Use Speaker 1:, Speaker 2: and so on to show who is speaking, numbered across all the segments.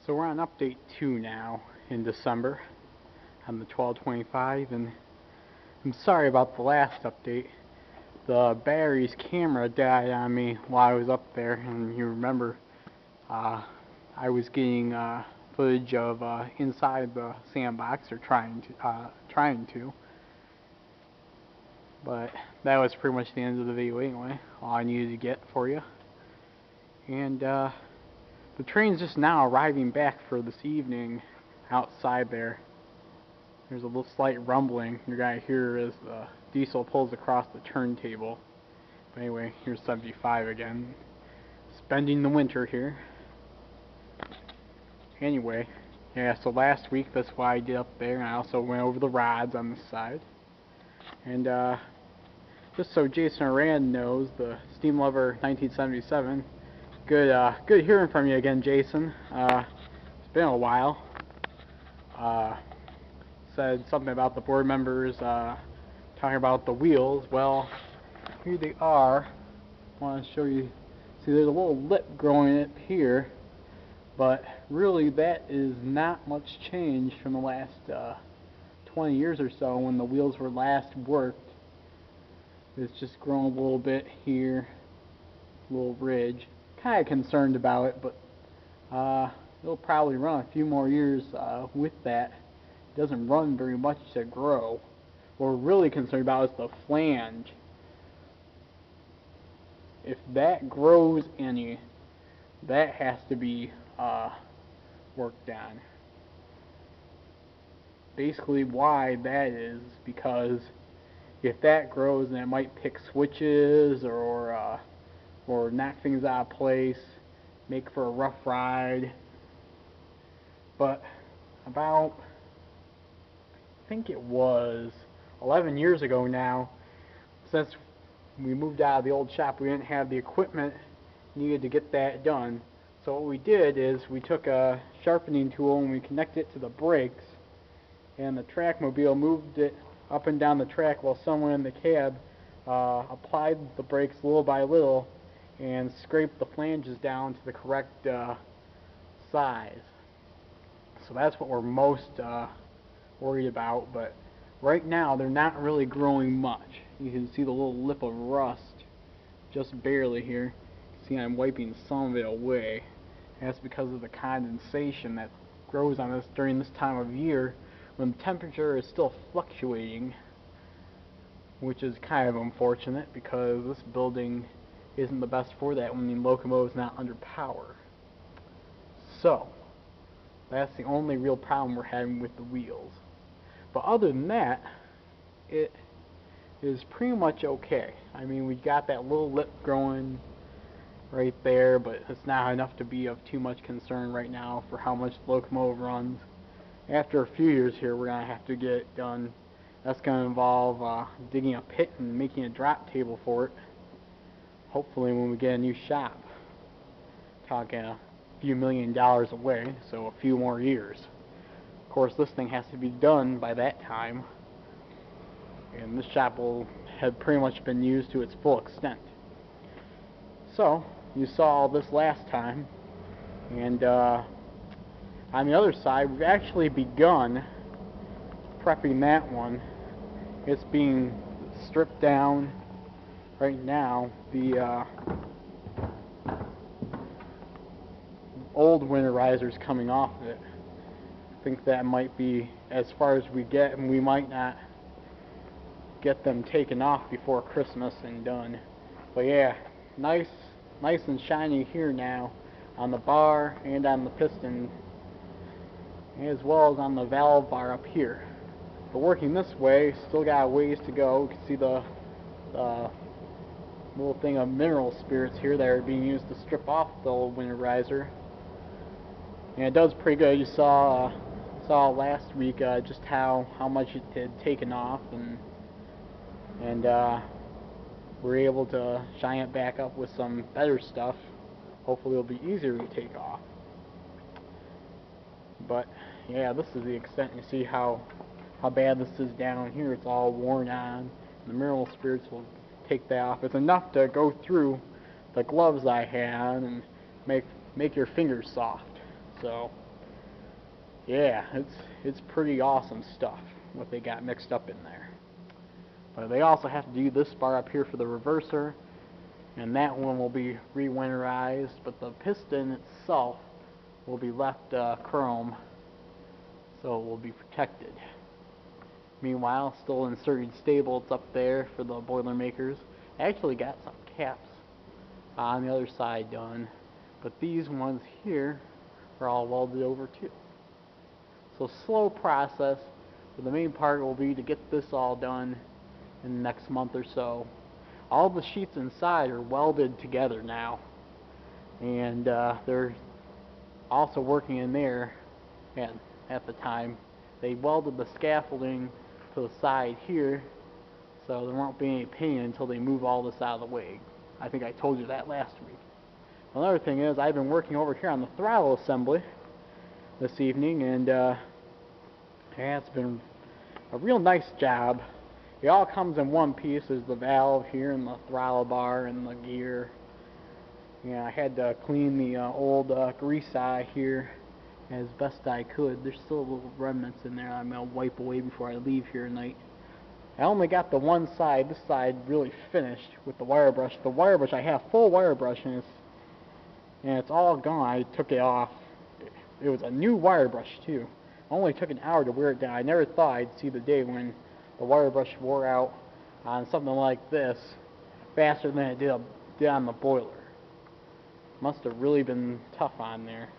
Speaker 1: So we're on update 2 now in December on the 1225, and I'm sorry about the last update. The battery's camera died on me while I was up there, and you remember I was getting footage of inside the sandbox, or trying to, but that was pretty much the end of the video anyway. All I needed to get for you. And the train's just now arriving back for this evening outside there. There's a little slight rumbling you're going to hear as the diesel pulls across the turntable. But anyway, here's 75 again. Spending the winter here. Anyway, yeah, so last week that's what I did up there, and I also went over the rods on this side. And just so Jason Rand knows, the Steam Lover 1977, good hearing from you again, Jason. It's been a while. Said something about the board members talking about the wheels. Well, here they are. I want to show you. See, there's a little lip growing up here, but really that is not much change from the last 20 years or so when the wheels were last worked. It's just grown a little bit here, a little ridge. Kind of concerned about it, but it'll probably run a few more years with that. It doesn't run very much to grow. What we're really concerned about is the flange. If that grows any, that has to be worked on. Basically why that is because if that grows, then it might pick switches or knock things out of place, make for a rough ride. But about, I think it was 11 years ago now, since we moved out of the old shop, we didn't have the equipment needed to get that done. So what we did is we took a sharpening tool and we connected it to the brakes, and the trackmobile moved it up and down the track while someone in the cab applied the brakes little by little and scrape the flanges down to the correct size. So that's what we're most worried about, but right now they're not really growing much. You can see the little lip of rust just barely here. See, I'm wiping some of it away. That's because of the condensation that grows on us during this time of year when the temperature is still fluctuating, which is kind of unfortunate because this building isn't the best for that when the locomotive is not under power. So that's the only real problem we're having with the wheels. But other than that, it is pretty much okay. I mean, we got that little lip growing right there, but it's not enough to be of too much concern right now for how much the locomotive runs. After a few years here, we're going to have to get it done. That's going to involve digging a pit and making a drop table for it. Hopefully when we get a new shop. Talking a few $1 million away, so a few more years. Of course, this thing has to be done by that time, and this shop will have pretty much been used to its full extent. So, you saw all this last time, and on the other side, we've actually begun prepping that one. It's being stripped down right now. The old winterizer's coming off of it. I think that might be as far as we get, and we might not get them taken off before Christmas and done. But yeah, nice and shiny here now on the bar and on the piston, as well as on the valve bar up here. But working this way, still got a ways to go. You can see the little thing of mineral spirits here that are being used to strip off the old winterizer. And it does pretty good. You saw last week just how much it had taken off, and we're able to shine it back up with some better stuff. Hopefully it'll be easier to take off. But yeah, this is the extent. You see how bad this is down here. It's all worn on. The mineral spirits will take that off. It's enough to go through the gloves I had and make your fingers soft. So Yeah, it's pretty awesome stuff what they got mixed up in there. But they also have to do this bar up here for the reverser, and that one will be re-winterized, but the piston itself will be left chrome, so it will be protected. Meanwhile, still inserted stable, it's up there for the Boilermakers. I actually got some caps on the other side done, but these ones here are all welded over too. So slow process, but the main part will be to get this all done in the next month or so. All the sheets inside are welded together now, and they're also working in there at the time. They welded the scaffolding to the side here, so there won't be any pain until they move all this out of the way. I think I told you that last week. Another thing is, I've been working over here on the throttle assembly this evening, and yeah, it's been a real nice job. It all comes in one piece. There's the valve here and the throttle bar and the gear. Yeah, I had to clean the old grease eye here as best I could. There's still little remnants in there I'm going to wipe away before I leave here tonight. I only got the one side, this side really finished with the wire brush. The wire brush, I have full wire brush and it's all gone. I took it off. It was a new wire brush too. Only took an hour to wear it down. I never thought I'd see the day when the wire brush wore out on something like this faster than it did on the boiler. Must have really been tough on there.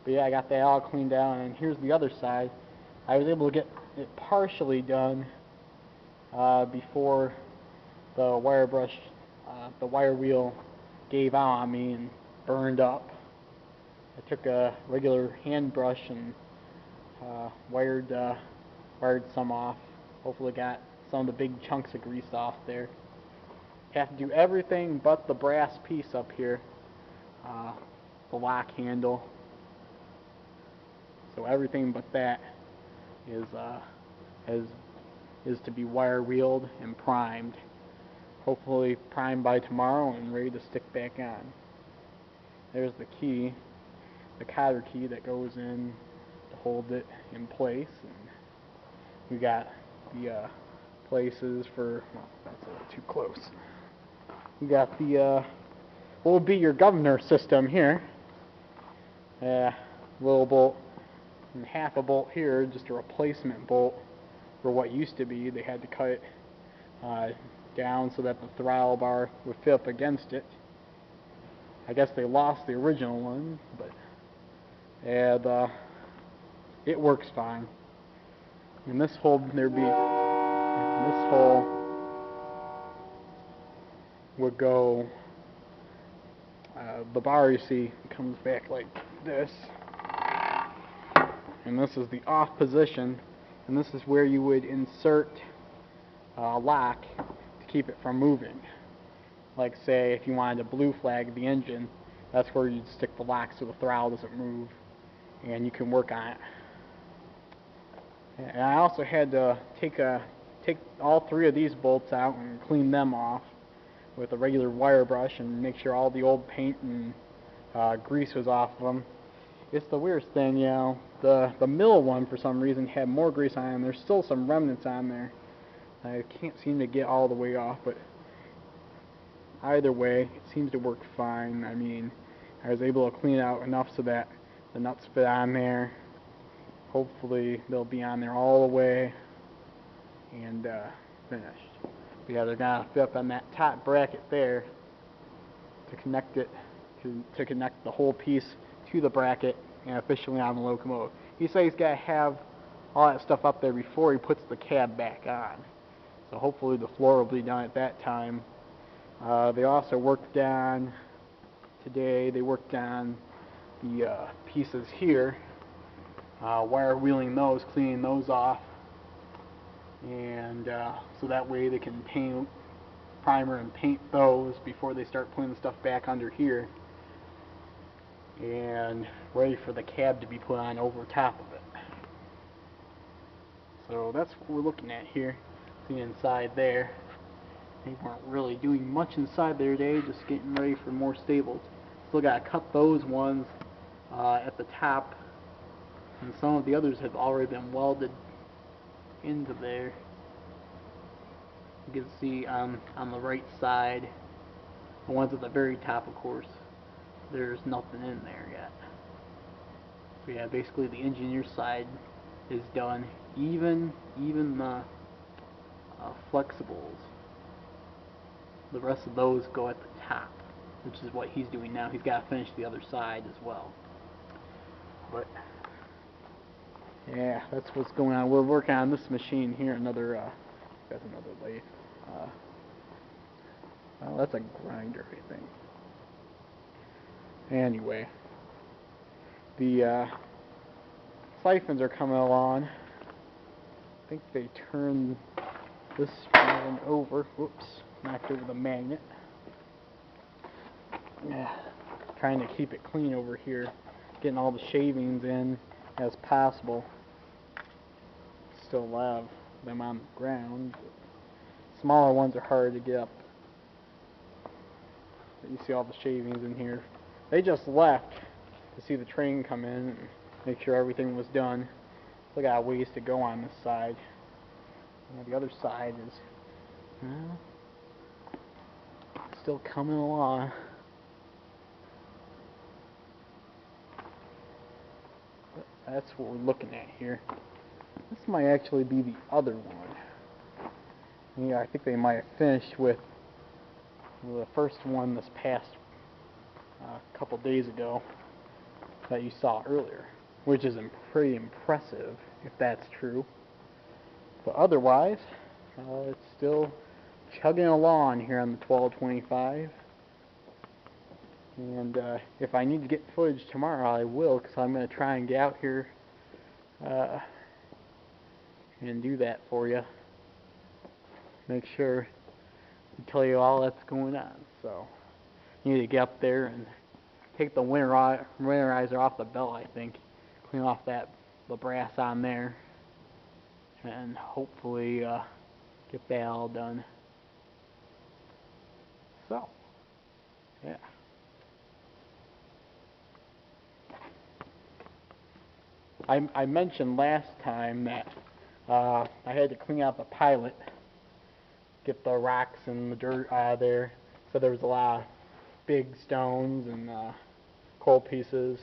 Speaker 1: But yeah, I got that all cleaned out, and here's the other side. I was able to get it partially done before the wire brush, the wire wheel gave out on me and burned up. I took a regular hand brush and wired some off. Hopefully got some of the big chunks of grease off there. Have to do everything but the brass piece up here, the lock handle. So everything but that is to be wire wheeled and primed. Hopefully primed by tomorrow and ready to stick back on. There's the key, the cotter key that goes in to hold it in place. And we got the places for, well, that's a little too close. We got the, what would be your governor system here. Little bolt and half a bolt here, just a replacement bolt for what used to be. They had to cut it down so that the throttle bar would fit up against it. I guess they lost the original one, but and it works fine. In this hole, there'd be, this hole would go, the bar, you see, comes back like this, and this is the off position, and this is where you would insert a lock to keep it from moving. Like, say, if you wanted to blue flag the engine, that's where you'd stick the lock so the throttle doesn't move, and you can work on it. And I also had to take all three of these bolts out and clean them off with a regular wire brush and make sure all the old paint and grease was off of them. It's the weirdest thing, you know. The middle one, for some reason, had more grease on it, and there's still some remnants on there. I can't seem to get all the way off, but either way, it seems to work fine. I mean, I was able to clean it out enough so that the nuts fit on there. Hopefully they'll be on there all the way and finished. But yeah, they're gonna fit up on that top bracket there to connect it to connect the whole piece to the bracket and officially on the locomotive. He says he's gotta have all that stuff up there before he puts the cab back on. So hopefully the floor will be done at that time. They also worked on today. They worked on the pieces here. Wire wheeling those, cleaning those off, and so that way they can paint, primer and paint those before they start putting the stuff back under here, and ready for the cab to be put on over top of it. So that's what we're looking at here. See inside there. They weren't really doing much inside there today, just getting ready for more stables. Still got to cut those ones at the top and some of the others have already been welded into there. You can see on the right side, the ones at the very top, of course, there's nothing in there yet. But yeah, basically the engineer side is done. Even the flexibles, the rest of those go at the top, which is what he's doing now. He's got to finish the other side as well. But yeah, that's what's going on. We're working on this machine here. That's another lathe. Well, that's a grinder, I think. Anyway, the siphons are coming along. I think they turned this one over. Whoops, knocked over the magnet. Yeah, trying to keep it clean over here, getting all the shavings in as possible. Still have them on the ground. Smaller ones are hard to get up. But you see all the shavings in here. They just left to see the train come in and make sure everything was done. Still got a ways to go on this side. And the other side is still coming along. But that's what we're looking at here. This might actually be the other one. Yeah, I think they might have finished with the first one this past couple days ago that you saw earlier, which is pretty impressive if that's true. But otherwise, it's still chugging along here on the 1225. And if I need to get footage tomorrow, I will, because I'm going to try and get out here and do that for you. Make sure to tell you all that's going on. So you need to get up there and take the winterizer off the belt, I think. Clean off the brass on there. And hopefully get that all done. So, yeah. I mentioned last time that I had to clean out the pilot, get the rocks and the dirt out of there. So there was a lot of big stones and coal pieces.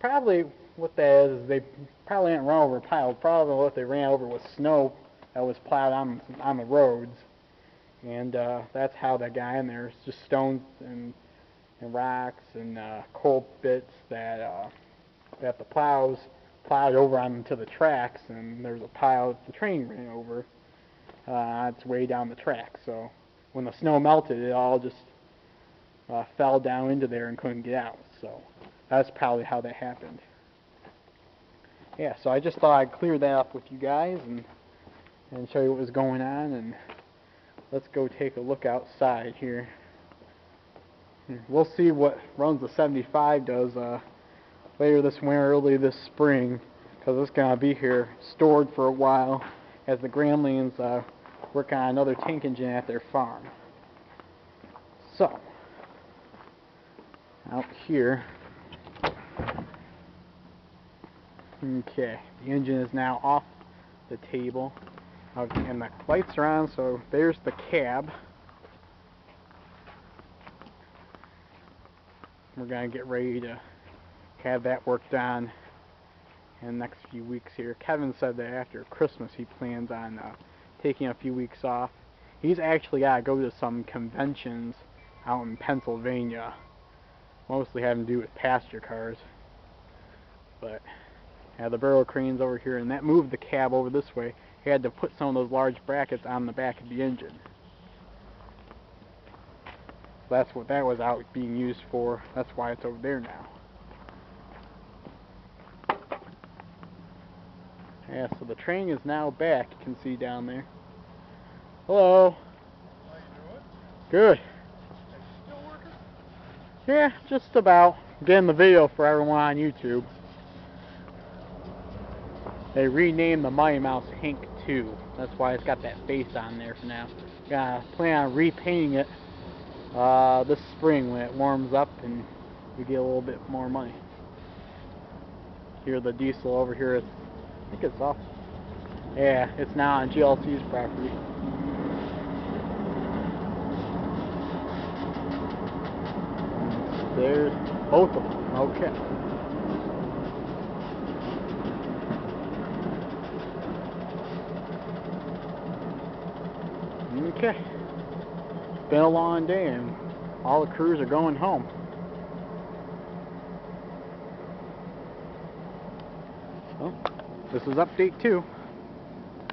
Speaker 1: Probably what that is they probably didn't run over a pile. Probably what they ran over was snow that was plowed on the roads. And that's how that got in there. It's just stones and rocks and coal bits that the plows plowed over onto the tracks, and there's a pile that the train ran over. It's way down the track. So when the snow melted, it all just fell down into there and couldn't get out. So that's probably how that happened. Yeah, so I just thought I'd clear that up with you guys and show you what was going on, and let's go take a look outside here. We'll see what runs the 75 does later this winter, early this spring, because it's going to be here stored for a while as the Gremlins work on another tank engine at their farm. So, out here, okay, the engine is now off the table, and the lights are on, so there's the cab. We're going to get ready to have that worked on in the next few weeks here. Kevin said that after Christmas he plans on taking a few weeks off. He's actually got to go to some conventions out in Pennsylvania, mostly having to do with passenger cars. But yeah, the barrel crane's over here, and that moved the cab over this way. He had to put some of those large brackets on the back of the engine. So that's what that was out being used for. That's why it's over there now. Yeah, so the train is now back, you can see down there. Hello.
Speaker 2: How you doing?
Speaker 1: Good.
Speaker 2: Is it still working?
Speaker 1: Yeah, just about. Getting the video for everyone on YouTube. They renamed the Mighty Mouse Hank 2. That's why it's got that face on there for now. Gonna plan on repainting it this spring when it warms up and we get a little bit more money. Here, the diesel over here is, I think it's off. Yeah, it's now on GLC's property. There's both of them. Okay. Okay. It's been a long day and all the crews are going home. So, this is update 2.